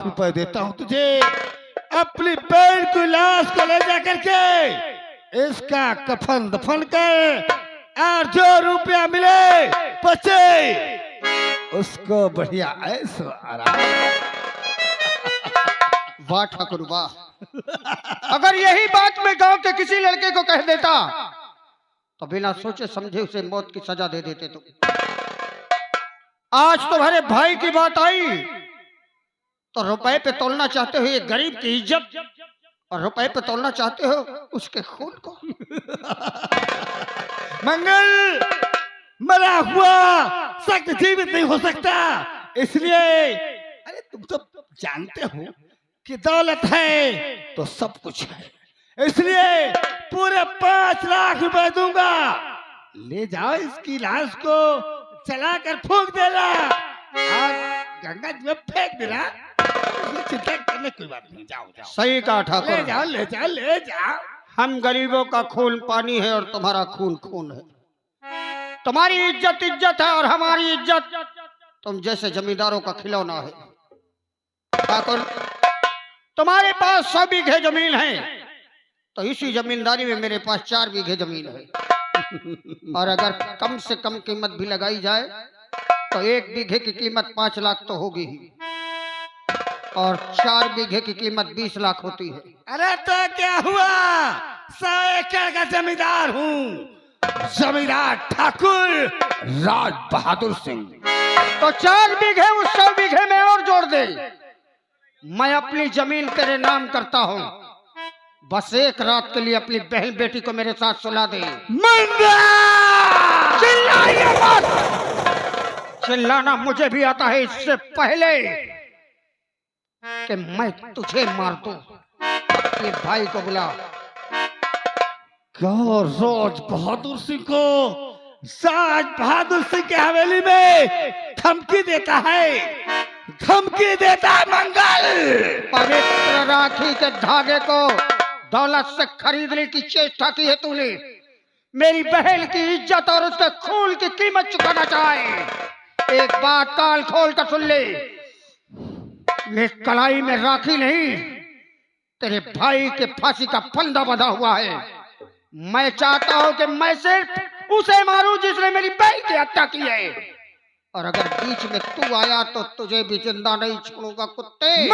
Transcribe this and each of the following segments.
रुपए देता हूँ तुझे, अपनी बहन की लाश को ले जा करके इसका कफन दफन कर, और जो रुपया मिले बचे उसको बढ़िया ऐसो आराम। वाह ठाकुर वाह। अगर यही बात मैं गांव के किसी लड़के को कह देता तो बिना सोचे समझे उसे मौत की सजा दे देते। तुम आज तुम्हारे भाई की बात आई तो रुपए पे तोलना चाहते हो ये गरीब की इज्जत, और रुपए पे तोलना चाहते हो उसके खून को। मंगल मरा हुआ सख्त जीवित नहीं हो सकता, इसलिए अरे तुम तो जानते हो कि दौलत है तो सब कुछ है, इसलिए पूरे 5 लाख रुपए दूंगा। ले जाओ इसकी लाश को चला कर फूंक देना और गंगा जी में फेंक देना, चिंता करने कोई बात नहीं। जाओ जाओ। सही कहा ठाकुर। ले जाओ ले जाओ ले जाओ। हम गरीबों का खून पानी है और तुम्हारा खून खून है। तुम्हारी इज्जत इज्जत है और हमारी इज्जत तुम जैसे जमींदारों का खिलौना है। ठाकुर तुम्हारे पास 100 बीघे जमीन है तो इसी जमींदारी में मेरे पास 4 बीघे जमीन है, और अगर कम से कम कीमत भी लगाई जाए तो 1 बीघे की कीमत 5 लाख तो होगी ही, और 4 बीघे की कीमत 20 लाख होती है। अरे तो क्या हुआ, 100 एकड़ का जमींदार हूँ, जमींदार ठाकुर राज बहादुर सिंह। तो 4 बीघे उस 100 बीघे में और जोड़ दे। मैं अपनी जमीन तेरे नाम करता हूँ, बस एक रात के लिए अपनी बहन बेटी को मेरे साथ सुला दे। चिल्लाइए मत। चिल्लाना मुझे भी आता है, इससे पहले कि मैं तुझे मार दूं। ये भाई को बुला। क्या राज बहादुर सिंह को राज बहादुर सिंह की हवेली में धमकी देता है, धमकी देता है मंगल। पवित्र राखी के धागे को दौलत से खरीदने की चेष्टा की है तूने। मेरी बहन की इज्जत और उसके खून की कीमत चुकाना चाहे। एक बात कान खोल कर सुन ले, ये कलाई में राखी नहीं, तेरे भाई के फांसी का फंदा बंधा हुआ है। मैं चाहता हूं कि मैं सिर्फ उसे मारूं जिसने मेरी बहन की हत्या की है, और अगर बीच में तू आया तो तुझे भी जिंदा नहीं छोड़ूंगा कुत्ते।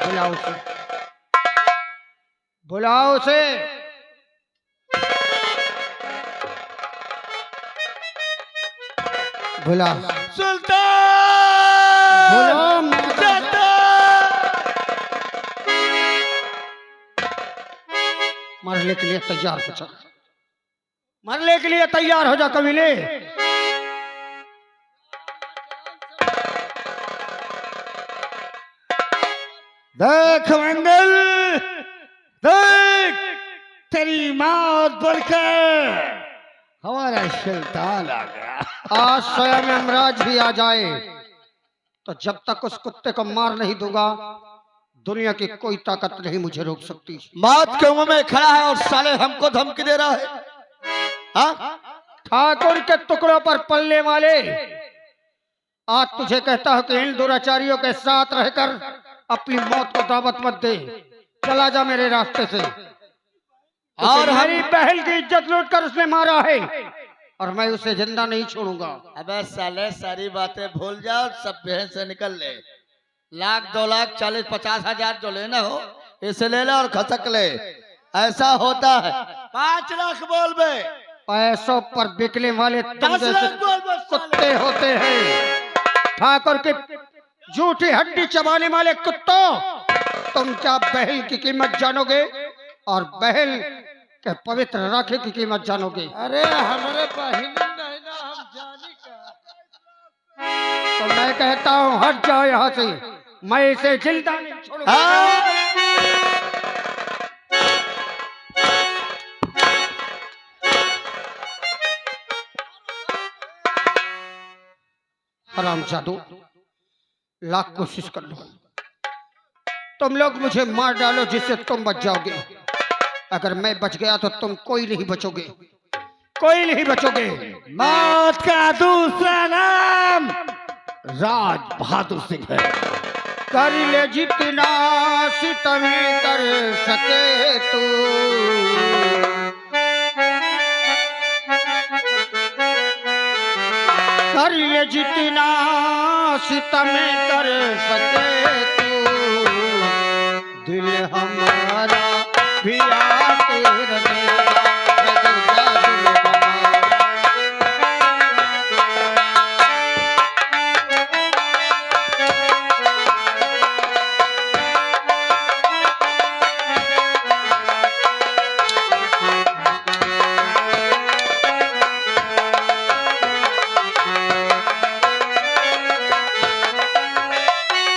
बुलाओ उसे, बुलाओ उसे। बुला सुल्तान मरने के लिए तैयार हो जा, मरने के लिए तैयार हो जा कबीले। देख मंगल, देख तेरी मौत बोलकर हमारा सुल्तान आ गया। आज स्वयं यमराज भी आ जाए तो जब तक उस कुत्ते को मार नहीं दूंगा दुनिया की कोई ताकत नहीं मुझे रोक सकती। मौत के मुंह में खड़ा है और साले हमको धमकी दे रहा है। हाँ? ठाकुर के टुकड़ों पर पलने वाले, आज तुझे कहता हूं कि इन दुराचारियों के साथ रहकर अपनी मौत को दावत मत दे। चला जा मेरे रास्ते से। और हमारी बहन की इज्जत लूटकर उसने मारा है और मैं उसे जिंदा नहीं छोड़ूंगा। अबे साले सारी बातें भूल जाओ, सब बहन से निकल ले। 1 लाख 2 लाख 40 50 हजार जो लेना हो इसे ले ले और खसक ले, ऐसा होता है। 5 लाख बोल बे। पैसों पर बिकने वाले तुम 10 जैसे लाख बोल बे कुत्ते होते हैं। ठाकुर की झूठी हड्डी चबाने वाले कुत्तों, तुम क्या बहन की कीमत जानोगे और बहन के पवित्र राखी की कीमत जानोगे? अरे हमारे बहन नहीं ना, हम जानी का। तो मैं कहता हूँ हट जाओ यहाँ से, मैं इसे जिंदा नहीं छोड़ूंगा। हराम जादू, लाख कोशिश कर लो, तुम लोग मुझे मार डालो जिससे तुम बच जाओगे। अगर मैं बच गया तो तुम कोई नहीं बचोगे। कोई नहीं बचोगे। मौत का दूसरा नाम राज बहादुर सिंह है। कर ले जितना सितम कर सके तू, कर ले जितना सितम कर सके तू, दिल हमारा भी आते रहेगा, रहेगा दिल हमारा।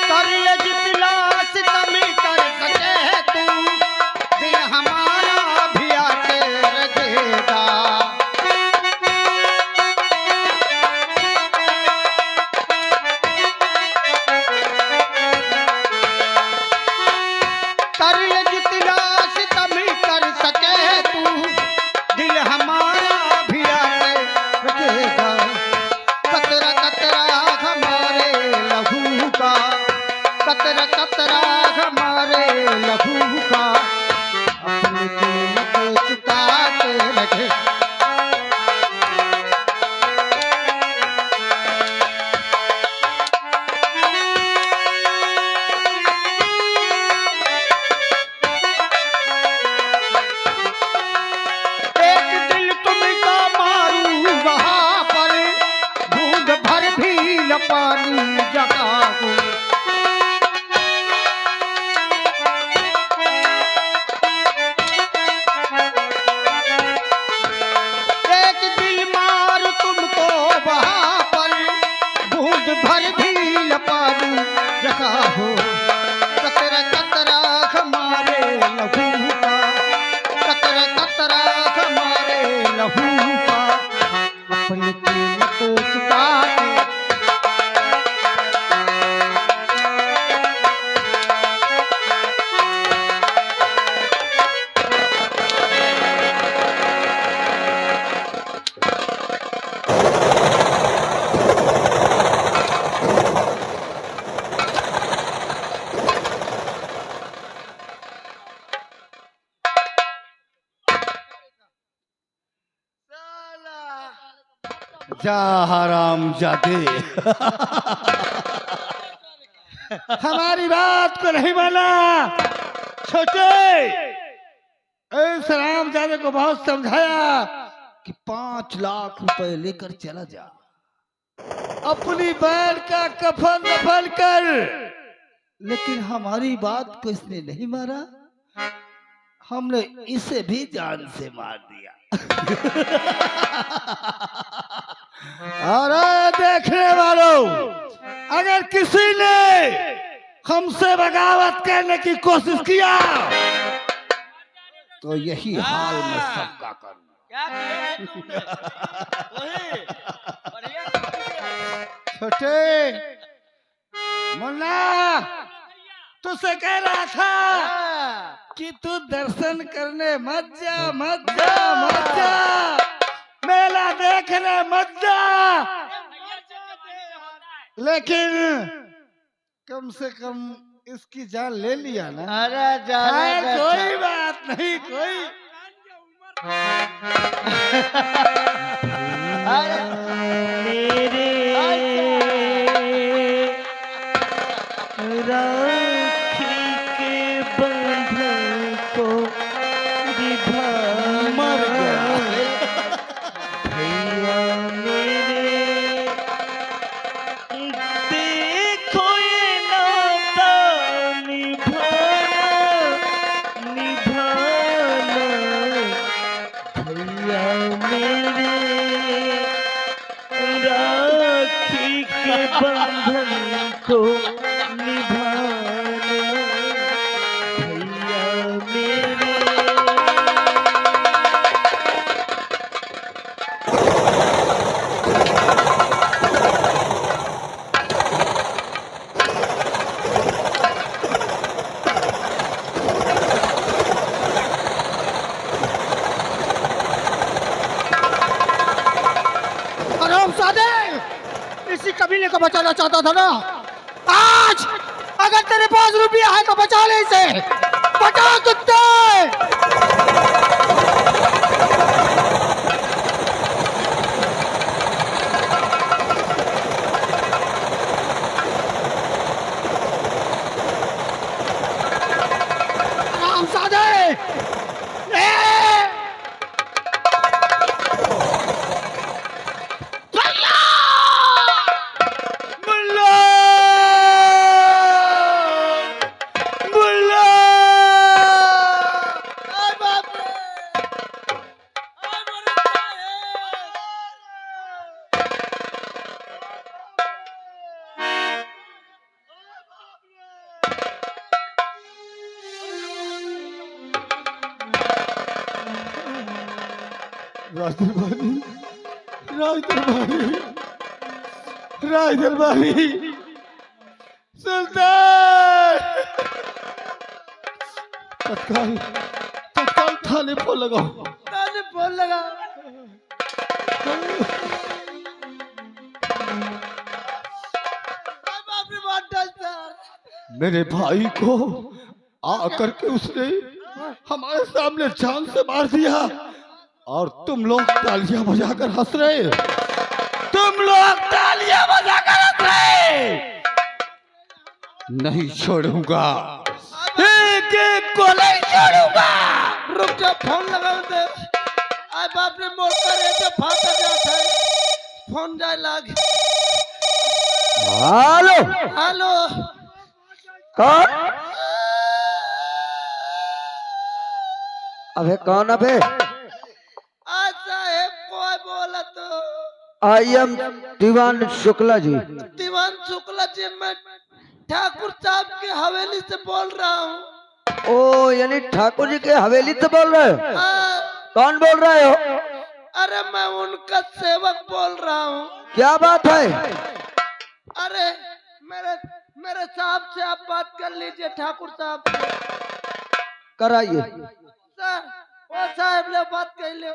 कर ले जितना सितम कर सके तू, दिल हमारा भी आके रहेगा। कर ले जितना सितम कर सके तू, दिल हमारा भी आके रहेगा। कतरा कतरा हमारे लहू का, कतरा कतरा हमारे लहू का, अपनी कीमत चुका के रखे। एक दिल तुमका मारू वहाँ पर, बूंद भर भी न पानी जगाऊं। एक दिल मारू तुमको वहाँ पर, बूंद भर भी न पानी जगाऊं। कतरा कतरा हमारे लहू का, कतरा कतरा हमारे लहू का, अपनी कीमत चुका के। जा हराम जादे। हमारी बात को नहीं माना। छोटे इस राम जादे को बहुत समझाया कि 5 लाख रुपए लेकर चला जा, अपनी बहन का कफन दफन कर, लेकिन हमारी बात को इसने नहीं मारा। हमने इसे भी जान से मार दिया। और देखने वालों, अगर किसी ने हमसे बगावत करने की कोशिश किया तो यही हाल में सबका करना। क्या किया है तुमने? वही बढ़िया किया। छोटे मुन्ना, तुझसे कह रहा था कि तू दर्शन करने मत जा, मत जा, मत जा, मेला देखने मत जा, लेकिन कम से कम इसकी जान ले लिया ना। अरे जाने खैर, दे, कोई बात नहीं, कोई अरे राखी के बंधन को मर गया भैया मेरे, देखो ये नाता निभाना, निभाना भैया मेरे, राखी के बंधन को निभाना भैया मेरे। हरामजादे, इसी कबीले को बचाना चाहता था ना। आज अगर तेरे पास रुपया है तो बचा ले इसे, बचा कुत्ते। हरामजादे, राज दरबारी, राज दरबारी, राज दरबारी, सुल्तान, तत्काल तत्काल थाने फोन लगाओ, ताने फोन लगा। बाप रे बात डालता। मेरे भाई को आकर के उसने हमारे सामने जान से मार दिया और तुम लोग तालियां बजाकर हंस रहे, तुम लोग तालियां बजाकर हंस रहे। नहीं छोड़ूंगा, एक एक को नहीं छोड़ूंगा। रुक जा, फोन लगा दे। आय बाप रे, मोर करे तो फाटा जाता है। फोन जाए लाग। हेलो हेलो, कौन? अबे कौन? अबे आज साहेब कोई बोला तो। आई एम दीवान शुक्ला जी। दीवान शुक्ला जी, मैं ठाकुर साहब के हवेली से बोल रहा हूँ। ओ, यानी ठाकुर जी के हवेली से बोल रहे हो? कौन बोल रहे हो? अरे मैं उनका सेवक बोल रहा हूँ। क्या बात है? अरे मेरे मेरे साहब से आप बात कर लीजिए, ठाकुर साहब से। कराइए। सर, वो साहब ले बात कर ले।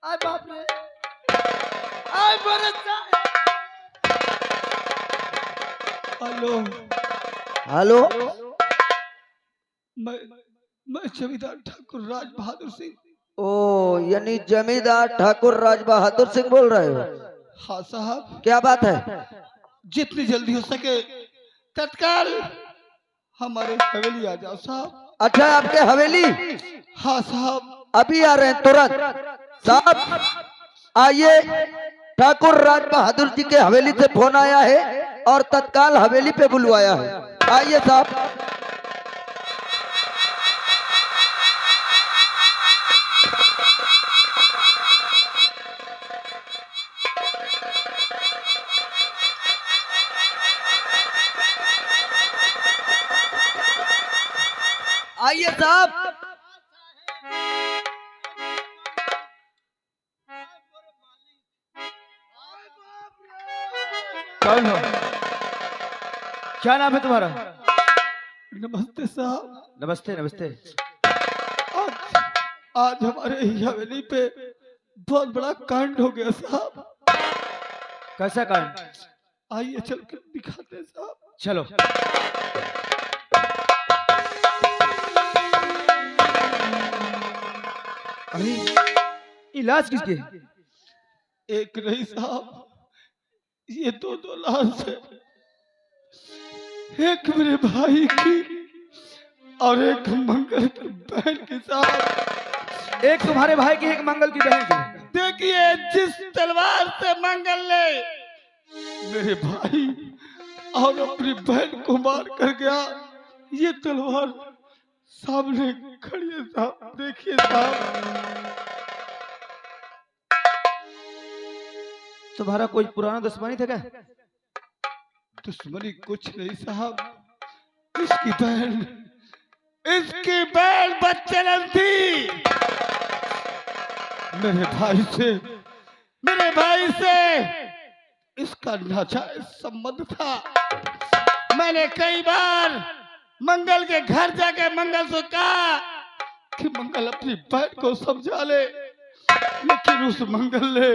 आय बाप रे, आय बड़े साहब। हेलो, हेलो, मैं जमींदार ठाकुर राज बहादुर सिंह। ओ, यानी जमींदार ठाकुर राज बहादुर सिंह बोल रहे हो? हाँ साहब। क्या बात है? जितनी जल्दी हो सके तत्काल हमारे हवेली आ जाओ साहब। अच्छा, आपके हवेली? हाँ साहब। अभी आ रहे हैं, तुरंत। साहब आइए, ठाकुर राज बहादुर जी के हवेली से फोन आया है और तत्काल हवेली पे बुलवाया है। आइए साहब। आइए साहब। कौन हो? क्या नाम है तुम्हारा? नमस्ते साहब। नमस्ते नमस्ते। आज हमारे ही हवेली पे बहुत बड़ा कांड हो गया साहब। कैसा कांड? आइए चल कर दिखाते हैं साहब। चलो। अरे, इलाज किसके? एक नहीं साहब, ये दो लाश है। एक मेरे भाई की और एक मंगल की बहन की साहब। एक तुम्हारे भाई की, एक मंगल की बहन की। देखिए, जिस तलवार से मंगल ने मेरे भाई और अपनी बहन को मार कर गया, ये तलवार सामने खड़ी है साहब। देखिए साहब। तुम्हारा कोई पुराना दुश्मनी था क्या? दुश्मनी कुछ नहीं साहब। इसकी बहन बच्चन थी। मेरे भाई से इसका नाजायज संबंध था। मैंने कई बार मंगल के घर जाके मंगल से कहा कि मंगल अपनी बहन को समझा ले, लेकिन उस मंगल ने